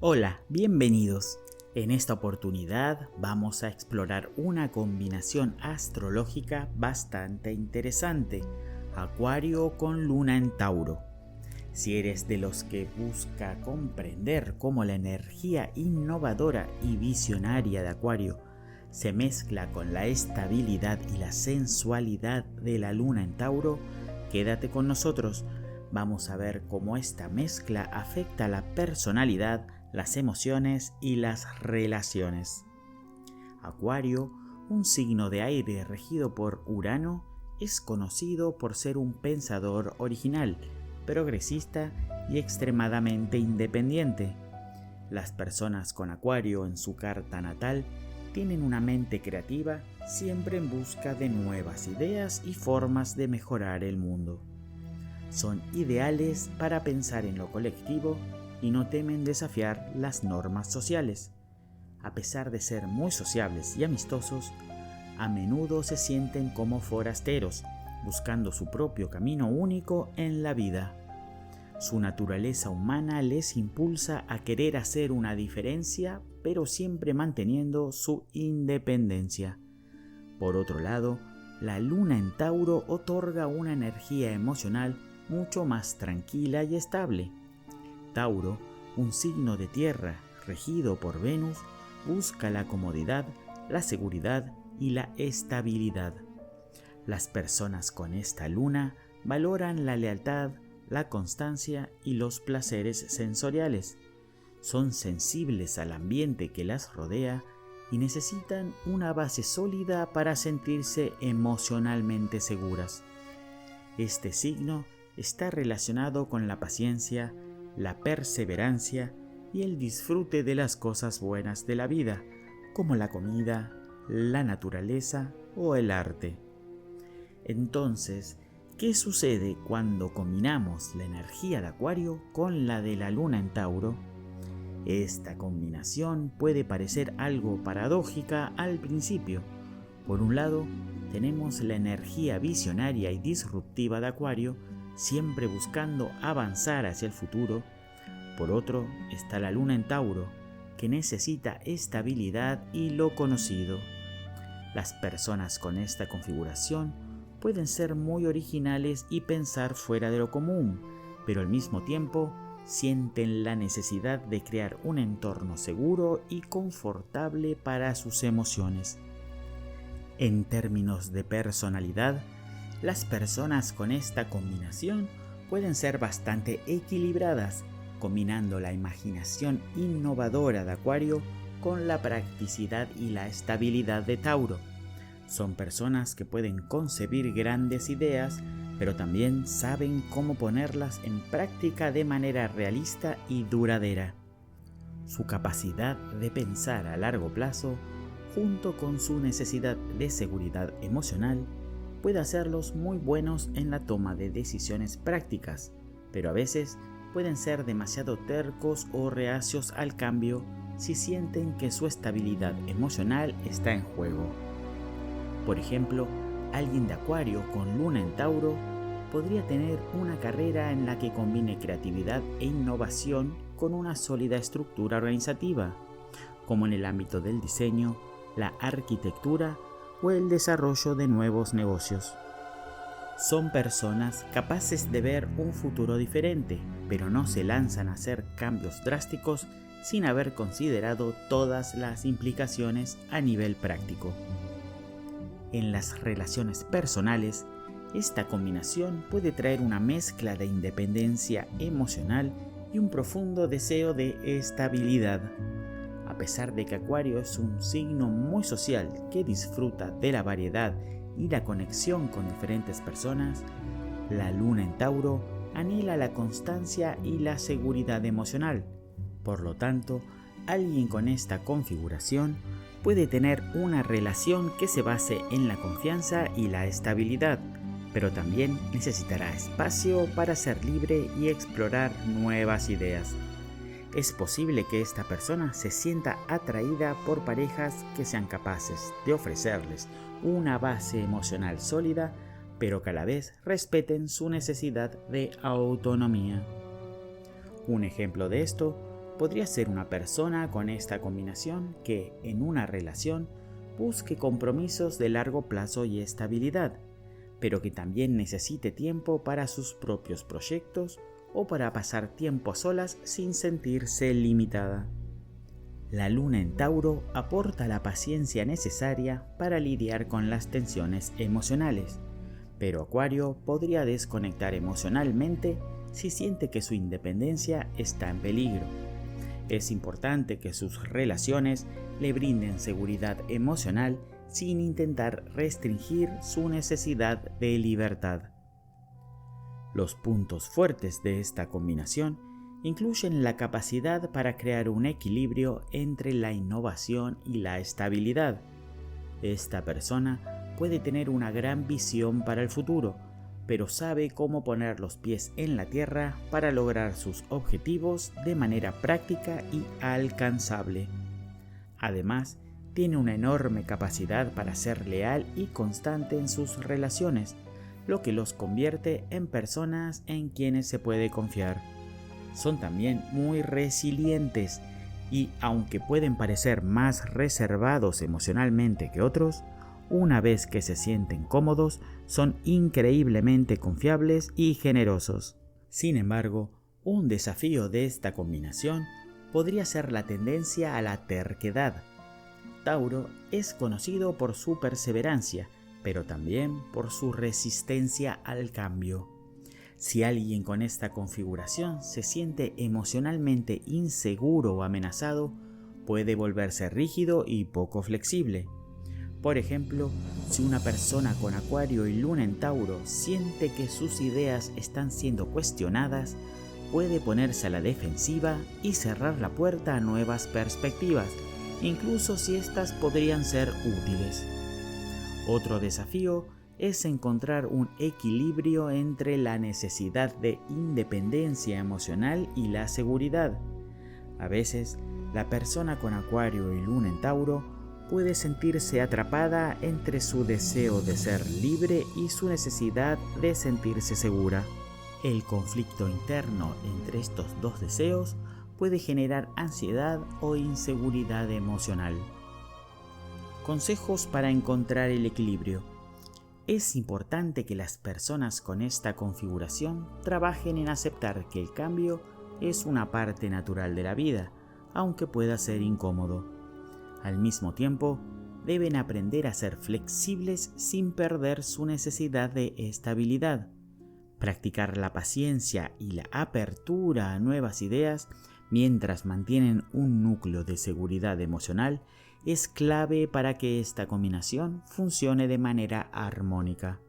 Hola, bienvenidos. En esta oportunidad vamos a explorar una combinación astrológica bastante interesante, Acuario con Luna en Tauro. Si eres de los que busca comprender cómo la energía innovadora y visionaria de Acuario se mezcla con la estabilidad y la sensualidad de la Luna en Tauro, quédate con nosotros. Vamos a ver cómo esta mezcla afecta la personalidad, las emociones y las relaciones. Acuario, un signo de aire regido por Urano, es conocido por ser un pensador original, progresista y extremadamente independiente. Las personas con Acuario en su carta natal tienen una mente creativa, siempre en busca de nuevas ideas y formas de mejorar el mundo. Son ideales para pensar en lo colectivo y no temen desafiar las normas sociales. A pesar de ser muy sociables y amistosos, a menudo se sienten como forasteros, buscando su propio camino único en la vida. Su naturaleza humana les impulsa a querer hacer una diferencia, pero siempre manteniendo su independencia. Por otro lado, la Luna en Tauro otorga una energía emocional mucho más tranquila y estable. Tauro, un signo de tierra regido por Venus, busca la comodidad, la seguridad y la estabilidad. Las personas con esta luna valoran la lealtad, la constancia y los placeres sensoriales. Son sensibles al ambiente que las rodea y necesitan una base sólida para sentirse emocionalmente seguras. Este signo está relacionado con la paciencia, la perseverancia y el disfrute de las cosas buenas de la vida, como la comida, la naturaleza o el arte. Entonces, ¿qué sucede cuando combinamos la energía de Acuario con la de la Luna en Tauro? Esta combinación puede parecer algo paradójica al principio. Por un lado, tenemos la energía visionaria y disruptiva de Acuario, siempre buscando avanzar hacia el futuro. Por otro, está la Luna en Tauro, que necesita estabilidad y lo conocido. Las personas con esta configuración pueden ser muy originales y pensar fuera de lo común, pero al mismo tiempo sienten la necesidad de crear un entorno seguro y confortable para sus emociones. En términos de personalidad, las personas con esta combinación pueden ser bastante equilibradas, combinando la imaginación innovadora de Acuario con la practicidad y la estabilidad de Tauro. Son personas que pueden concebir grandes ideas, pero también saben cómo ponerlas en práctica de manera realista y duradera. Su capacidad de pensar a largo plazo, junto con su necesidad de seguridad emocional, puede hacerlos muy buenos en la toma de decisiones prácticas, pero a veces pueden ser demasiado tercos o reacios al cambio si sienten que su estabilidad emocional está en juego. Por ejemplo, alguien de Acuario con Luna en Tauro podría tener una carrera en la que combine creatividad e innovación con una sólida estructura organizativa, como en el ámbito del diseño, la arquitectura o el desarrollo de nuevos negocios. Son personas capaces de ver un futuro diferente, pero no se lanzan a hacer cambios drásticos sin haber considerado todas las implicaciones a nivel práctico. En las relaciones personales, esta combinación puede traer una mezcla de independencia emocional y un profundo deseo de estabilidad. A pesar de que Acuario es un signo muy social que disfruta de la variedad y la conexión con diferentes personas, la Luna en Tauro anhela la constancia y la seguridad emocional. Por lo tanto, alguien con esta configuración puede tener una relación que se base en la confianza y la estabilidad, pero también necesitará espacio para ser libre y explorar nuevas ideas. Es posible que esta persona se sienta atraída por parejas que sean capaces de ofrecerles una base emocional sólida, pero que a la vez respeten su necesidad de autonomía. Un ejemplo de esto podría ser una persona con esta combinación que, en una relación, busque compromisos de largo plazo y estabilidad, pero que también necesite tiempo para sus propios proyectos o para pasar tiempo a solas sin sentirse limitada. La luna en Tauro aporta la paciencia necesaria para lidiar con las tensiones emocionales, pero Acuario podría desconectar emocionalmente si siente que su independencia está en peligro. Es importante que sus relaciones le brinden seguridad emocional sin intentar restringir su necesidad de libertad. Los puntos fuertes de esta combinación incluyen la capacidad para crear un equilibrio entre la innovación y la estabilidad. Esta persona puede tener una gran visión para el futuro, pero sabe cómo poner los pies en la tierra para lograr sus objetivos de manera práctica y alcanzable. Además, tiene una enorme capacidad para ser leal y constante en sus relaciones, lo que los convierte en personas en quienes se puede confiar. Son también muy resilientes y, aunque pueden parecer más reservados emocionalmente que otros, una vez que se sienten cómodos, son increíblemente confiables y generosos. Sin embargo, un desafío de esta combinación podría ser la tendencia a la terquedad. Tauro es conocido por su perseverancia, pero también por su resistencia al cambio. Si alguien con esta configuración se siente emocionalmente inseguro o amenazado, puede volverse rígido y poco flexible. Por ejemplo, si una persona con Acuario y Luna en Tauro siente que sus ideas están siendo cuestionadas, puede ponerse a la defensiva y cerrar la puerta a nuevas perspectivas, incluso si éstas podrían ser útiles. Otro desafío es encontrar un equilibrio entre la necesidad de independencia emocional y la seguridad. A veces, la persona con Acuario y Luna en Tauro puede sentirse atrapada entre su deseo de ser libre y su necesidad de sentirse segura. El conflicto interno entre estos dos deseos puede generar ansiedad o inseguridad emocional. Consejos para encontrar el equilibrio. Es importante que las personas con esta configuración trabajen en aceptar que el cambio es una parte natural de la vida, aunque pueda ser incómodo. Al mismo tiempo, deben aprender a ser flexibles sin perder su necesidad de estabilidad. Practicar la paciencia y la apertura a nuevas ideas mientras mantienen un núcleo de seguridad emocional es clave para que esta combinación funcione de manera armónica.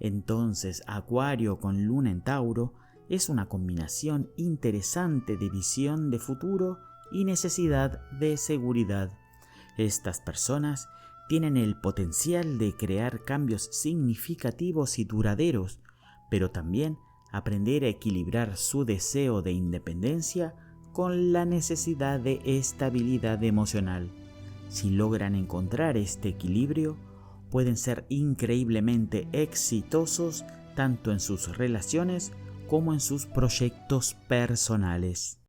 Entonces, Acuario con Luna en Tauro es una combinación interesante de visión de futuro y necesidad de seguridad. Estas personas tienen el potencial de crear cambios significativos y duraderos, pero también aprender a equilibrar su deseo de independencia con la necesidad de estabilidad emocional. Si logran encontrar este equilibrio, pueden ser increíblemente exitosos tanto en sus relaciones como en sus proyectos personales.